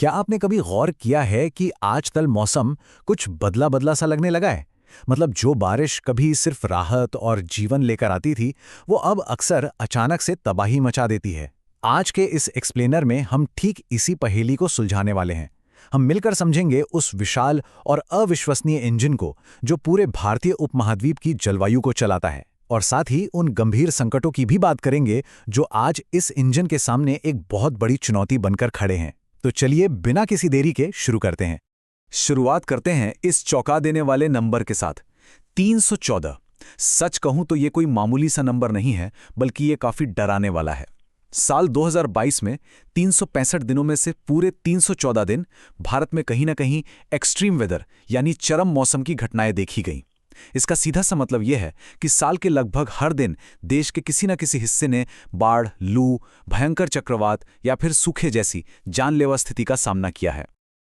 क्या आपने कभी गौर किया है कि आजकल मौसम कुछ बदला बदला सा लगने लगा है? मतलब जो बारिश कभी सिर्फ राहत और जीवन लेकर आती थी, वो अब अक्सर अचानक से तबाही मचा देती है। आज के इस एक्सप्लेनर में हम ठीक इसी पहेली को सुलझाने वाले हैं। हम मिलकर समझेंगे उस विशाल और अविश्वसनीय इंजन को जो पूरे भारतीय उपमहाद्वीप की जलवायु को चलाता है, और साथ ही उन गंभीर संकटों की भी बात करेंगे जो आज इस इंजन के सामने एक बहुत बड़ी चुनौती बनकर खड़े हैं। तो चलिए बिना किसी देरी के शुरू करते हैं। शुरुआत करते हैं इस चौंका देने वाले नंबर के साथ, 314। सच कहूं तो ये कोई मामूली सा नंबर नहीं है, बल्कि ये काफी डराने वाला है। साल 2022 में 365 दिनों में से पूरे 314 दिन भारत में कहीं ना कहीं एक्सट्रीम वेदर यानी चरम मौसम की घटनाएं देखी गईं। इसका सीधा सा मतलब यह है कि साल के लगभग हर दिन देश के किसी न किसी हिस्से ने बाढ़, लू, भयंकर चक्रवात या फिर सूखे जैसी जानलेवा स्थिति का सामना किया है।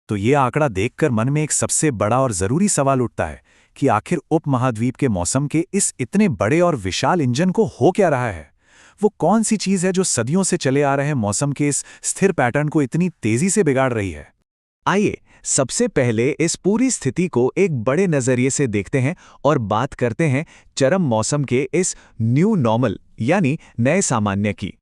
तो ये आंकड़ा देखकर मन में एक सबसे बड़ा और जरूरी सवाल उठता है कि आखिर उपमहाद्वीप के मौसम के इस इतने बड़े और विशाल इंजन को हो क्या रहा है? वो कौन सी चीज है जो सदियों से चले आ रहे मौसम के इस स्थिर पैटर्न को इतनी तेजी से बिगाड़ रही है? आइए सबसे पहले इस पूरी स्थिति को एक बड़े नजरिए से देखते हैं और बात करते हैं चरम मौसम के इस न्यू नॉर्मल यानी नए सामान्य की।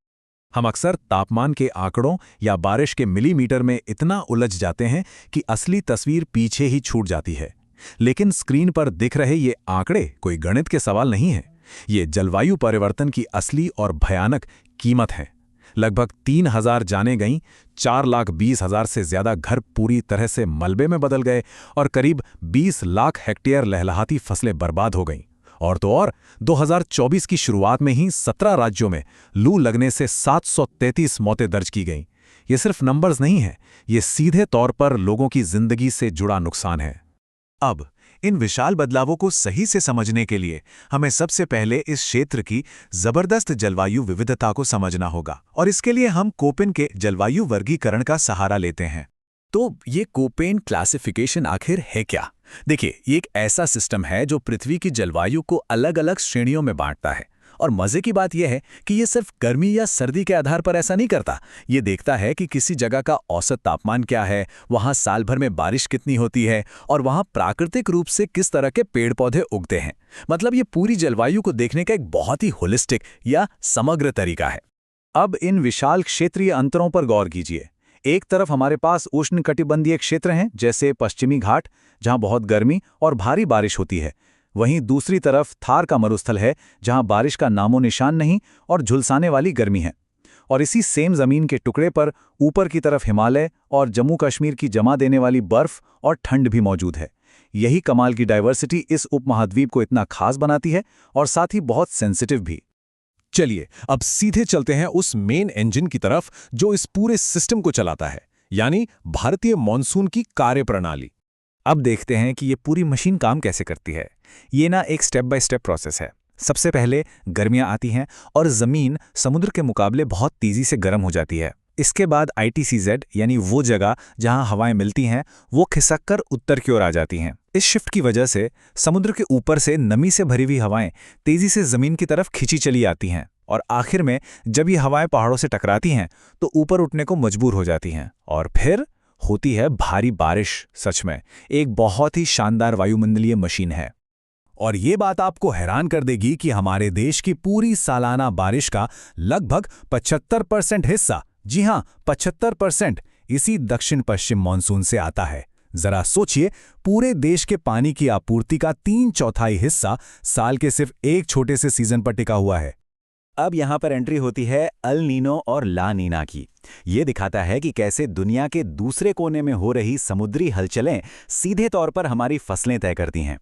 हम अक्सर तापमान के आंकड़ों या बारिश के मिलीमीटर में इतना उलझ जाते हैं कि असली तस्वीर पीछे ही छूट जाती है। लेकिन स्क्रीन पर दिख रहे ये आंकड़े कोई गणित के सवाल नहीं है। ये जलवायु परिवर्तन की असली और भयानक कीमत है। लगभग 3,000 जानें गईं, 4,20,000 से ज्यादा घर पूरी तरह से मलबे में बदल गए और करीब 20 लाख हेक्टेयर लहलहाती फसलें बर्बाद हो गईं। और तो और 2024 की शुरुआत में ही 17 राज्यों में लू लगने से 733 मौतें दर्ज की गईं। ये सिर्फ नंबर्स नहीं हैं, ये सीधे तौर पर लोगों की जिंदगी से जुड़ा नुकसान है। अब इन विशाल बदलावों को सही से समझने के लिए हमें सबसे पहले इस क्षेत्र की जबरदस्त जलवायु विविधता को समझना होगा, और इसके लिए हम कोपेन के जलवायु वर्गीकरण का सहारा लेते हैं। तो ये कोपेन क्लासिफिकेशन आखिर है क्या? देखिए, ये एक ऐसा सिस्टम है जो पृथ्वी की जलवायु को अलग अलग श्रेणियों में बांटता है। और मजे की बात यह है कि ये सिर्फ गर्मी या सर्दी के आधार पर ऐसा नहीं करता। ये देखता है कि किसी जगह का औसत तापमान क्या है, वहाँ साल भर में बारिश कितनी होती है और वहाँ प्राकृतिक रूप से किस तरह के पेड़ पौधे उगते हैं। मतलब ये पूरी जलवायु को देखने का एक बहुत ही होलिस्टिक या समग्र तरीका है। अब इन विशाल क्षेत्रीय अंतरों पर गौर कीजिए। एक तरफ हमारे पास उष्णकटिबंधीय क्षेत्र हैं, जैसे पश्चिमी घाट, जहाँ बहुत गर्मी और भारी बारिश होती है। वहीं दूसरी तरफ थार का मरुस्थल है, जहां बारिश का नामो निशान नहीं और झुलसाने वाली गर्मी है। और इसी सेम जमीन के टुकड़े पर ऊपर की तरफ हिमालय और जम्मू कश्मीर की जमा देने वाली बर्फ और ठंड भी मौजूद है। यही कमाल की डाइवर्सिटी इस उपमहाद्वीप को इतना खास बनाती है और साथ ही बहुत सेंसिटिव भी। चलिए अब सीधे चलते हैं उस मेन इंजन की तरफ जो इस पूरे सिस्टम को चलाता है, यानी भारतीय मॉनसून की कार्यप्रणाली। अब देखते हैं कि ये पूरी मशीन काम कैसे करती है। ये ना एक स्टेप बाय स्टेप प्रोसेस है। सबसे पहले गर्मियां आती हैं और ज़मीन समुद्र के मुकाबले बहुत तेज़ी से गर्म हो जाती है। इसके बाद ITCZ यानी वो जगह जहां हवाएं मिलती हैं, वो खिसक कर उत्तर की ओर आ जाती हैं। इस शिफ्ट की वजह से समुद्र के ऊपर से नमी से भरी हुई हवाएं तेज़ी से ज़मीन की तरफ खिंची चली आती हैं और आखिर में जब ये हवाएं पहाड़ों से टकराती हैं तो ऊपर उठने को मजबूर हो जाती हैं और फिर होती है भारी बारिश। सच में एक बहुत ही शानदार वायुमंडलीय मशीन है। और ये बात आपको हैरान कर देगी कि हमारे देश की पूरी सालाना बारिश का लगभग 75% हिस्सा, जी हां 75%, इसी दक्षिण पश्चिम मानसून से आता है। जरा सोचिए, पूरे देश के पानी की आपूर्ति का 3/4 हिस्सा साल के सिर्फ एक छोटे से सीजन पर टिका हुआ है। अब यहाँ पर एंट्री होती है अल नीनो और ला नीना की। ये दिखाता है कि कैसे दुनिया के दूसरे कोने में हो रही समुद्री हलचलें सीधे तौर पर हमारी फसलें तय करती हैं।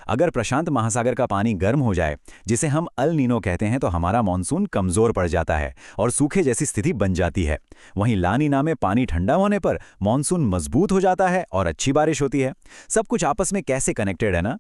अगर प्रशांत महासागर का पानी गर्म हो जाए, जिसे हम अल नीनो कहते हैं, तो हमारा मानसून कमजोर पड़ जाता है और सूखे जैसी स्थिति बन जाती है। वहीं ला नीना में पानी ठंडा होने पर मानसून मजबूत हो जाता है और अच्छी बारिश होती है। सब कुछ आपस में कैसे कनेक्टेड है ना।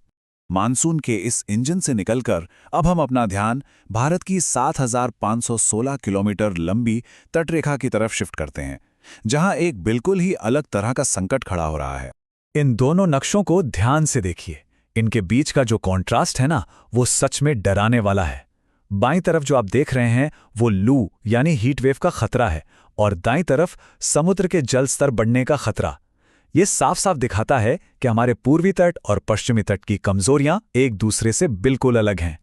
मानसून के इस इंजन से निकलकर अब हम अपना ध्यान भारत की 7,516 किलोमीटर लंबी तटरेखा की तरफ शिफ्ट करते हैं, जहां एक बिल्कुल ही अलग तरह का संकट खड़ा हो रहा है। इन दोनों नक्शों को ध्यान से देखिए। इनके बीच का जो कॉन्ट्रास्ट है ना, वो सच में डराने वाला है। बाईं तरफ जो आप देख रहे हैं वो लू यानी हीट वेव का खतरा है, और दाईं तरफ समुद्र के जल स्तर बढ़ने का खतरा। ये साफ साफ दिखाता है कि हमारे पूर्वी तट और पश्चिमी तट की कमजोरियां एक दूसरे से बिल्कुल अलग हैं।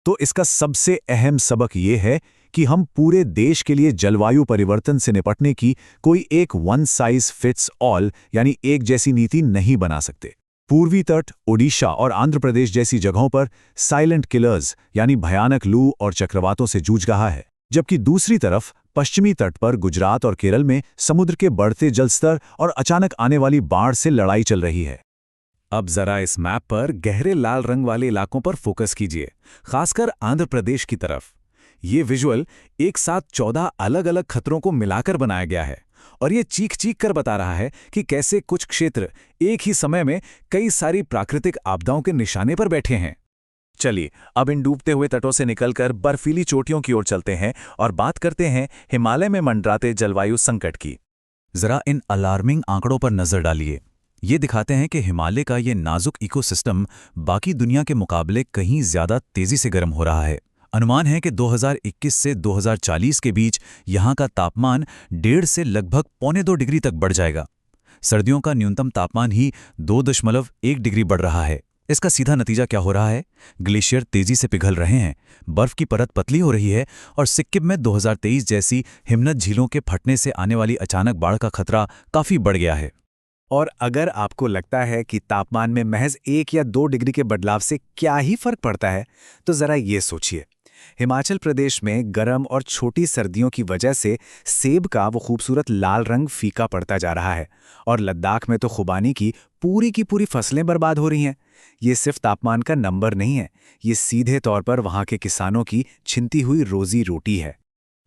तो इसका सबसे अहम सबक ये है कि हम पूरे देश के लिए जलवायु परिवर्तन से निपटने की कोई एक वन साइज फिट्स ऑल यानी एक जैसी नीति नहीं बना सकते। पूर्वी तट, ओडिशा और आंध्र प्रदेश जैसी जगहों पर साइलेंट किलर्स यानी भयानक लू और चक्रवातों से जूझ रहा है, जबकि दूसरी तरफ पश्चिमी तट पर गुजरात और केरल में समुद्र के बढ़ते जलस्तर और अचानक आने वाली बाढ़ से लड़ाई चल रही है। अब जरा इस मैप पर गहरे लाल रंग वाले इलाकों पर फोकस कीजिए, खासकर आंध्र प्रदेश की तरफ। ये विजुअल एक साथ 14 अलग अलग खतरों को मिलाकर बनाया गया है, और ये चीख चीख कर बता रहा है कि कैसे कुछ क्षेत्र एक ही समय में कई सारी प्राकृतिक आपदाओं के निशाने पर बैठे हैं। चलिए अब इन डूबते हुए तटों से निकलकर बर्फीली चोटियों की ओर चलते हैं और बात करते हैं हिमालय में मंडराते जलवायु संकट की। जरा इन अलार्मिंग आंकड़ों पर नजर डालिए। ये दिखाते हैं कि हिमालय का ये नाजुक इकोसिस्टम बाकी दुनिया के मुकाबले कहीं ज्यादा तेजी से गर्म हो रहा है। अनुमान है कि 2021 से 2040 के बीच यहाँ का तापमान 1.5 से लगभग 1.25 डिग्री तक बढ़ जाएगा। सर्दियों का न्यूनतम तापमान ही 2.1 डिग्री बढ़ रहा है। इसका सीधा नतीजा क्या हो रहा है? ग्लेशियर तेजी से पिघल रहे हैं, बर्फ की परत पतली हो रही है, और सिक्किम में 2023 जैसी हिमनद झीलों के फटने से आने वाली अचानक बाढ़ का खतरा काफी बढ़ गया है। और अगर आपको लगता है कि तापमान में महज 1 या 2 डिग्री के बदलाव से क्या ही फर्क पड़ता है, तो जरा ये सोचिए। हिमाचल प्रदेश में गर्म और छोटी सर्दियों की वजह से सेब का वो खूबसूरत लाल रंग फीका पड़ता जा रहा है, और लद्दाख में तो खुबानी की पूरी फसलें बर्बाद हो रही हैं। ये सिर्फ तापमान का नंबर नहीं है, ये सीधे तौर पर वहाँ के किसानों की छिनती हुई रोजी रोटी है।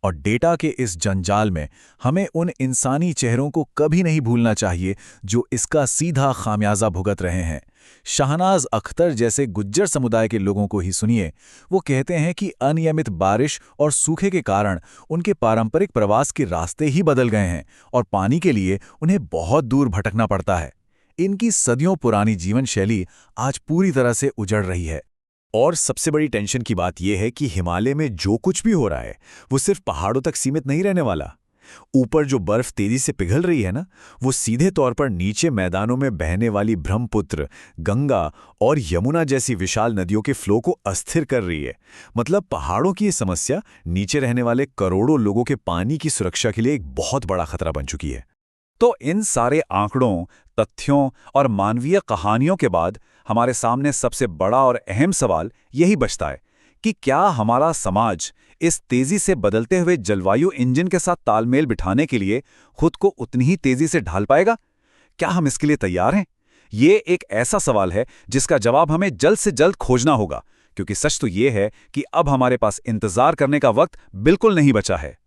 और डेटा के इस जंजाल में हमें उन इंसानी चेहरों को कभी नहीं भूलना चाहिए जो इसका सीधा खामियाजा भुगत रहे हैं। शाहनाज अख्तर जैसे गुज्जर समुदाय के लोगों को ही सुनिए। वो कहते हैं कि अनियमित बारिश और सूखे के कारण उनके पारंपरिक प्रवास के रास्ते ही बदल गए हैं, और पानी के लिए उन्हें बहुत दूर भटकना पड़ता है। इनकी सदियों पुरानी जीवन शैली आज पूरी तरह से उजड़ रही है। और सबसे बड़ी टेंशन की बात यह है कि हिमालय में जो कुछ भी हो रहा है वो सिर्फ पहाड़ों तक सीमित नहीं रहने वाला। ऊपर जो बर्फ तेजी से पिघल रही है ना, वो सीधे तौर पर नीचे मैदानों में बहने वाली ब्रह्मपुत्र, गंगा और यमुना जैसी विशाल नदियों के फ्लो को अस्थिर कर रही है। मतलब पहाड़ों की ये समस्या नीचे रहने वाले करोड़ों लोगों के पानी की सुरक्षा के लिए एक बहुत बड़ा खतरा बन चुकी है। तो इन सारे आंकड़ों, तथ्यों और मानवीय कहानियों के बाद हमारे सामने सबसे बड़ा और अहम सवाल यही बचता है कि क्या हमारा समाज इस तेजी से बदलते हुए जलवायु इंजन के साथ तालमेल बिठाने के लिए खुद को उतनी ही तेजी से ढाल पाएगा? क्या हम इसके लिए तैयार हैं? ये एक ऐसा सवाल है जिसका जवाब हमें जल्द से जल्द खोजना होगा, क्योंकि सच तो ये है कि अब हमारे पास इंतजार करने का वक्त बिल्कुल नहीं बचा है।